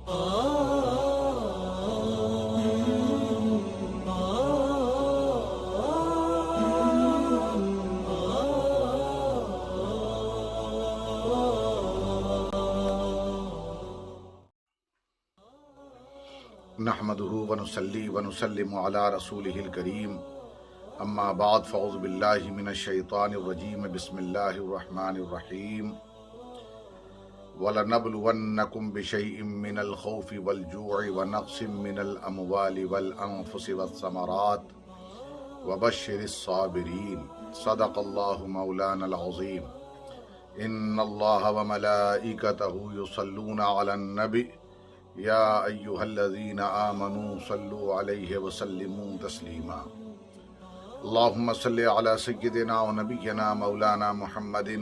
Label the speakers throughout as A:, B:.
A: نحمده ونصلي ونسلم على رسوله الكريم اما بعد فاعوذ بالله من الشيطان الرجيم بسم الله الرحمن الرحيم وَلَنَبْلُوَنَّكُمْ بِشَيْءٍ مِّنَ الْخَوْفِ وَالْجُوعِ وَنَقْصٍ مِّنَ الْأَمْوَالِ وَالْأَنفُسِ وَالثَّمَرَاتِ وَبَشِّرِ الصَّابِرِينَ صدق الله مولانا العظيم إن الله وملائكته يصلون على النبي يا أيها الذين آمنوا صلوا عليه وسلموا تسليما اللهم صل على سيدنا ونبينا مولانا محمد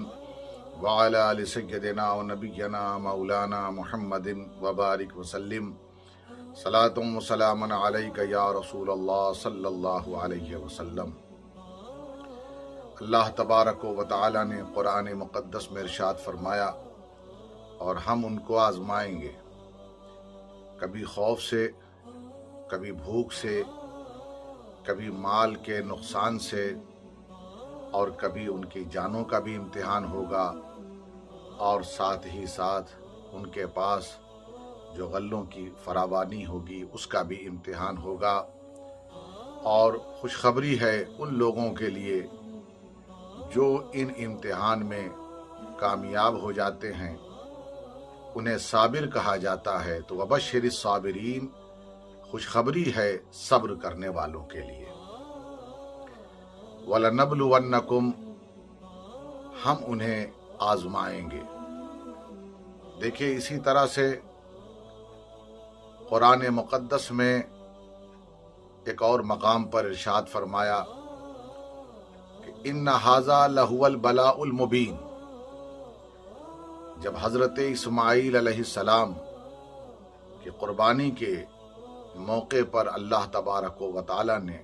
A: وعلى آل سيدنا ونبينا مولانا محمد وبارك وسلم صلاة وسلاما عليك يا رسول الله صلی اللہ علیہ وسلم۔ اللہ تبارک و تعالی نے قرآن مقدس میں ارشاد فرمایا اور ہم ان کو آزمائیں گے، کبھی خوف سے، کبھی بھوک سے، کبھی مال کے نقصان سے، اور کبھی ان کی جانوں کا بھی امتحان ہوگا، اور ساتھ ہی ساتھ ان کے پاس جو غلوں کی فراوانی ہوگی اس کا بھی امتحان ہوگا۔ اور خوشخبری ہے ان لوگوں کے لیے جو ان امتحان میں کامیاب ہو جاتے ہیں، انہیں صابر کہا جاتا ہے۔ تو وبشر الصابرین، خوشخبری ہے صبر کرنے والوں کے لیے۔ وَلَنَبْلُوَنَّكُمْ، ہم انہیں آزمائیں گے۔ دیکھیے اسی طرح سے قرآن مقدس میں ایک اور مقام پر ارشاد فرمایا کہ إِنَّ هَذَا لَهُوَ الْبَلَاءُ الْمُبِينُ۔ جب حضرت اسماعیل علیہ السلام کی قربانی کے موقع پر اللہ تبارک و تعالی نے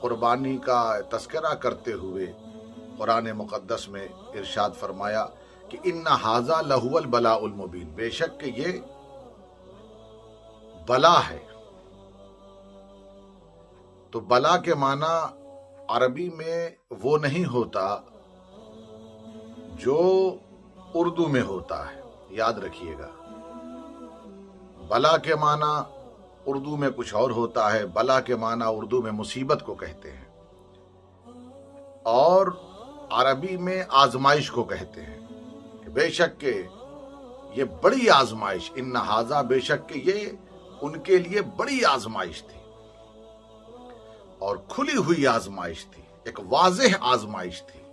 A: قربانی کا تذکرہ کرتے ہوئے قرآن مقدس میں ارشاد فرمایا کہ إِنَّ هَذَا لَهُوَ الْبَلَاءُ الْمُبِينُ، بے شک کہ یہ بلا ہے۔ تو بلا کے معنی عربی میں وہ نہیں ہوتا جو اردو میں ہوتا ہے، یاد رکھیے گا۔ بلا کے معنی اردو میں کچھ اور ہوتا ہے، بلا کے معنی اردو میں مصیبت کو کہتے ہیں، اور عربی میں آزمائش کو کہتے ہیں کہ بے شک کہ یہ بڑی آزمائش، ان ہاذا، بے شک کہ یہ ان کے لیے بڑی آزمائش تھی، اور کھلی ہوئی آزمائش تھی، ایک واضح آزمائش تھی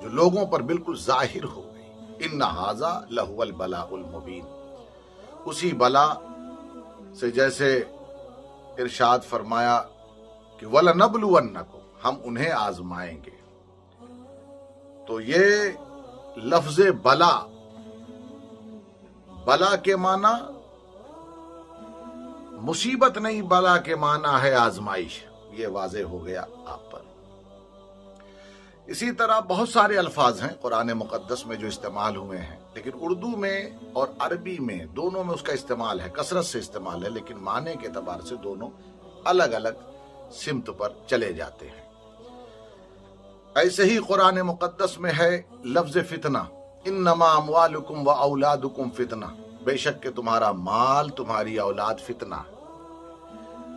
A: جو لوگوں پر بالکل ظاہر ہو گئی۔ ان ہاذا لہو البلاء المبین، اسی بلا سے جیسے ارشاد فرمایا کہ وَلَنَبْلُوَنَّكُمْ، ہم انہیں آزمائیں گے۔ تو یہ لفظ بلا، بلا کے معنی مصیبت نہیں، بلا کے معنی ہے آزمائش، یہ واضح ہو گیا آپ پر۔ اسی طرح بہت سارے الفاظ ہیں قرآن مقدس میں جو استعمال ہوئے ہیں، لیکن اردو میں اور عربی میں دونوں میں اس کا استعمال ہے، کثرت سے استعمال ہے، لیکن معنی کے اعتبار سے دونوں الگ الگ سمت پر چلے جاتے ہیں۔ ایسے ہی قرآن مقدس میں ہے لفظ فتنہ، انما اموالکم و اولادکم فتنہ، بے شک کہ تمہارا مال، تمہاری اولاد فتنہ ہے۔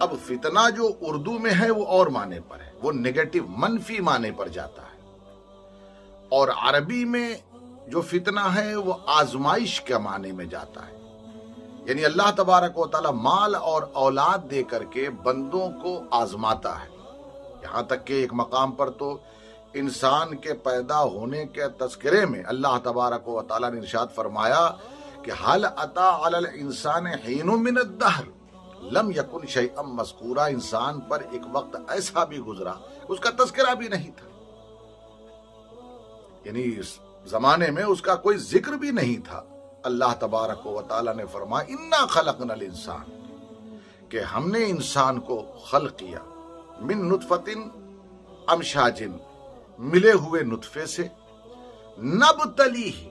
A: اب فتنہ جو اردو میں ہے وہ اور معنی پر ہے، وہ نیگیٹو، منفی معنی پر جاتا ہے، اور عربی میں جو فتنہ ہے وہ آزمائش کے معنی میں جاتا ہے۔ یعنی اللہ تبارک و تعالی مال اور اولاد دے کر کے بندوں کو آزماتا ہے۔ یہاں تک کہ ایک مقام پر تو انسان کے پیدا ہونے کے تذکرے میں اللہ تبارک و تعالی نے ارشاد فرمایا کہ هل اتى على الانسان حين من الدهر لم يكن شيئا مذکورا، انسان پر ایک وقت ایسا بھی گزرا اس کا تذکرہ بھی نہیں تھا، یعنی اس زمانے میں اس کا کوئی ذکر بھی نہیں تھا۔ اللہ تبارک و تعالی نے فرمایا انا خلقنا الانسان، کہ ہم نے انسان کو خلق کیا، من نطفۃ امشاج، ملے ہوئے نطفے سے، نبتلیہ،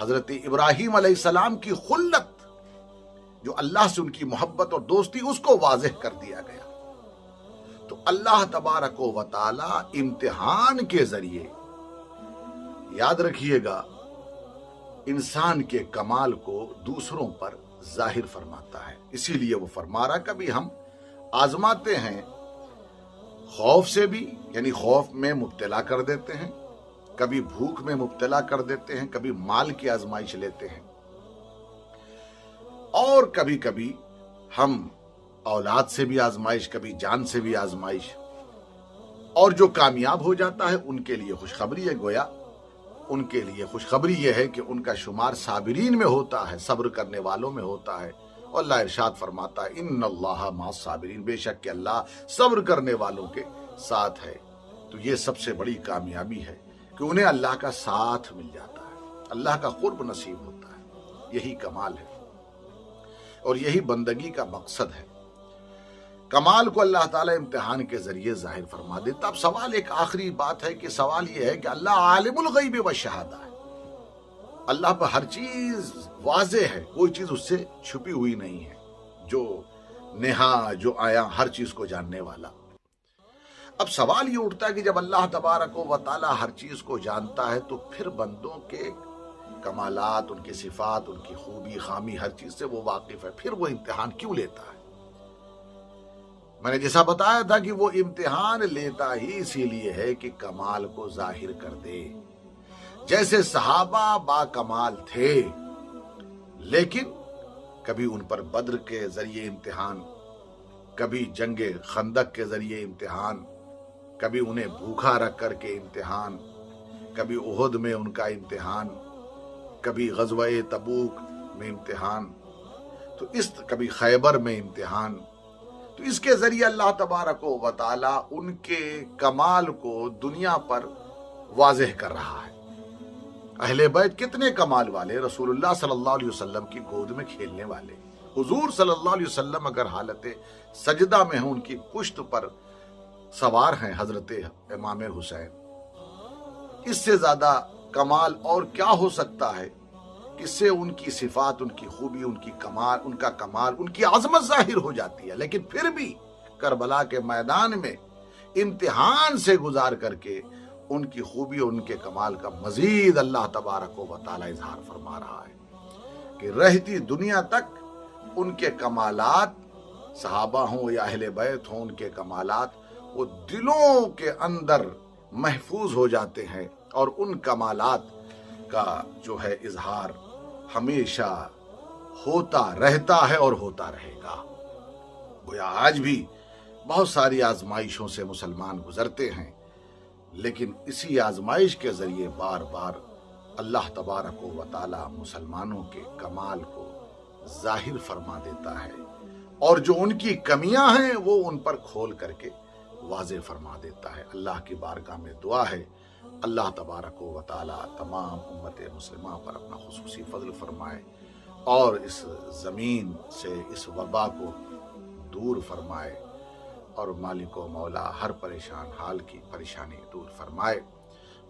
A: حضرت ابراہیم علیہ السلام کی خلت، جو اللہ سے ان کی محبت اور دوستی، اس کو واضح کر دیا گیا۔ تو اللہ تبارک و تعالی امتحان کے ذریعے، یاد رکھیے گا، انسان کے کمال کو دوسروں پر ظاہر فرماتا ہے۔ اسی لیے وہ فرما رہا، کبھی ہم آزماتے ہیں خوف سے بھی، یعنی خوف میں مبتلا کر دیتے ہیں، کبھی بھوک میں مبتلا کر دیتے ہیں، کبھی مال کی آزمائش لیتے ہیں، اور کبھی کبھی ہم اولاد سے بھی آزمائش، کبھی جان سے بھی آزمائش۔ اور جو کامیاب ہو جاتا ہے ان کے لیے خوشخبری ہے، گویا ان کے لیے خوشخبری یہ ہے کہ ان کا شمار صابرین میں ہوتا ہے، صبر کرنے والوں میں ہوتا ہے۔ اور اللہ ارشاد فرماتا ہے ان اللہ مع الصابرین، بے شک کہ اللہ صبر کرنے والوں کے ساتھ ہے۔ تو یہ سب سے بڑی کامیابی ہے کہ انہیں اللہ کا ساتھ مل جاتا ہے، اللہ کا قرب نصیب ہوتا ہے۔ یہی کمال ہے اور یہی بندگی کا مقصد ہے۔ کمال کو اللہ تعالیٰ امتحان کے ذریعے ظاہر فرما دیتا۔ اب سوال ایک آخری بات ہے کہ سوال یہ ہے کہ اللہ عالم الغیب والشہادہ ہے، اللہ پر ہر چیز واضح ہے، کوئی چیز اس سے چھپی ہوئی نہیں ہے، جو نہا جو آیا ہر چیز کو جاننے والا۔ اب سوال یہ اٹھتا ہے کہ جب اللہ تبارک و تعالیٰ ہر چیز کو جانتا ہے تو پھر بندوں کے کمالات، ان کی صفات، ان کی خوبی خامی، ہر چیز سے وہ واقف ہے، پھر وہ امتحان کیوں لیتا ہے؟ میں نے جیسا بتایا تھا کہ وہ امتحان لیتا ہی اسی لیے ہے کہ کمال کو ظاہر کر دے۔ جیسے صحابہ با کمال تھے، لیکن کبھی ان پر بدر کے ذریعے امتحان، کبھی جنگ خندق کے ذریعے امتحان، کبھی انہیں بھوکا رکھ کر کے امتحان، کبھی احد میں ان کا امتحان، کبھی غزوہ تبوک میں امتحان، تو کبھی خیبر میں امتحان۔ تو اس کے ذریعے اللہ تبارک و تعالی ان کے کمال کو دنیا پر واضح کر رہا ہے۔ اہل بیت کتنے کمال والے، رسول اللہ صلی اللہ علیہ وسلم کی گود میں کھیلنے والے، حضور صلی اللہ علیہ وسلم اگر حالت سجدہ میں ہیں، ان کی پشت پر سوار ہیں حضرت امام حسین۔ اس سے زیادہ کمال اور کیا ہو سکتا ہے؟ اس سے ان کی صفات، ان کی خوبی، ان کا کمال، ان کی عظمت ظاہر ہو جاتی ہے۔ لیکن پھر بھی کربلا کے میدان میں امتحان سے گزار کر کے ان کی خوبی اور ان کے کمال کا مزید اللہ تبارک و تعالی اظہار فرما رہا ہے کہ رہتی دنیا تک ان کے کمالات، صحابہ ہوں یا اہل بیت ہوں، ان کے کمالات وہ دلوں کے اندر محفوظ ہو جاتے ہیں، اور ان کمالات کا جو ہے اظہار ہمیشہ ہوتا رہتا ہے اور ہوتا رہے گا۔ گویا آج بھی بہت ساری آزمائشوں سے مسلمان گزرتے ہیں، لیکن اسی آزمائش کے ذریعے بار بار اللہ تبارک و تعالی مسلمانوں کے کمال کو ظاہر فرما دیتا ہے، اور جو ان کی کمیاں ہیں وہ ان پر کھول کر کے واضح فرما دیتا ہے۔ اللہ کی بارگاہ میں دعا ہے اللہ تبارک و تعالی تمام امت مسلمہ پر اپنا خصوصی فضل فرمائے، اور اس زمین سے اس وبا کو دور فرمائے، اور مالک و مولا ہر پریشان حال کی پریشانی دور فرمائے۔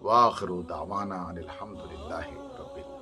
A: وآخر دعوانا ان الحمد للہ رب العالمین۔